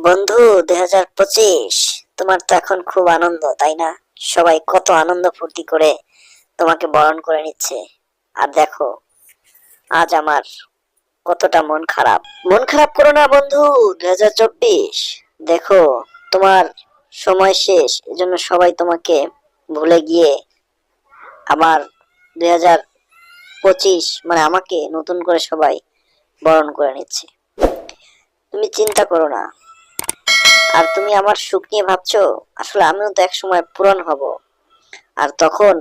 বন্ধু, 2025 তোমার তো এখন খুব আনন্দ, তাই না? সবাই কত আনন্দ ফুর্তি করে তোমাকে বরণ করে নিচ্ছে। আর দেখো, আজ আমার কতটা মন খারাপ। মন খারাপ করো না বন্ধু। 2024 দেখো, তোমার সময় শেষ, এজন্য সবাই তোমাকে ভুলে গিয়ে আবার 2025 মানে আমাকে নতুন করে সবাই বরণ করে নিচ্ছে। তুমি চিন্তা করো না। আর তুমি আমার সুখ নিয়ে ভাবছো? আসলে আমিও তো এক সময় পূরণ হব, আর তখন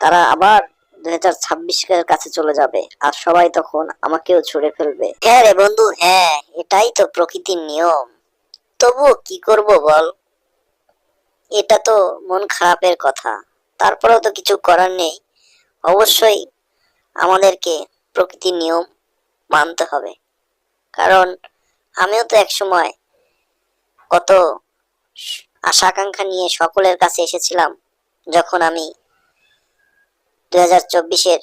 তারা আবার 2026 কাছে চলে যাবে, আর সবাই তখন আমাকেও ছুড়ে ফেলবে। হ্যাঁ রে বন্ধু, হ্যাঁ, এটাই তো প্রকৃতির নিয়ম। তবুও কি করব বল? এটা তো মন খারাপের কথা, তারপরেও তো কিছু করার নেই। অবশ্যই আমাদেরকে প্রকৃতির নিয়ম মানতে হবে, কারণ আমিও তো এক সময় কত আশা আকাঙ্ক্ষা নিয়ে সকলের কাছে এসেছিলাম। যখন আমি 2024-এর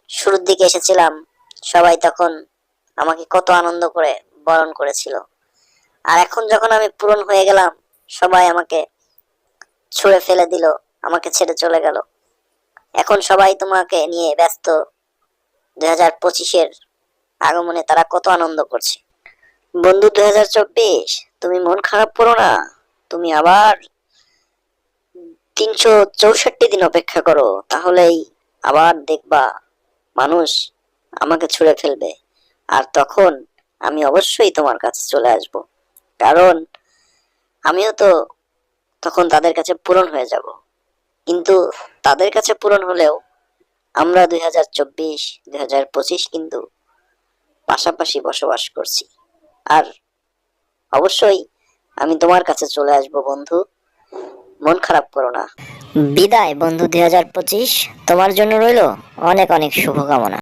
শুরুর দিকে এসেছিলাম, সবাই তখন আমাকে কত আনন্দ করে বরণ করেছিল। আর এখন যখন আমি পূরণ হয়ে গেলাম, সবাই আমাকে ছুঁড়ে ফেলে দিল, আমাকে ছেড়ে চলে গেল। এখন সবাই তোমাকে নিয়ে ব্যস্ত। 2025-এর আগমনে তারা কত আনন্দ করছে। বন্ধু, 2024 তুমি মন খারাপ করো না। তুমি আবার 364 দিন অপেক্ষা করো, তাহলেই আবার দেখবা মানুষ আমাকে ছুঁড়ে ফেলবে। আর তখন আমি অবশ্যই তোমার কাছে চলে আসব, কারণ আমিও তো তখন তাদের কাছে পূরণ হয়ে যাব। কিন্তু তাদের কাছে পূরণ হলেও আমরা 2024 2025 কিন্তু পাশাপাশি বসবাস করছি। আর অবশ্যই আমি তোমার কাছে চলে আসব বন্ধু। মন খারাপ করো না। বিদায় বন্ধু, 2025 তোমার জন্য রইলো অনেক অনেক শুভকামনা।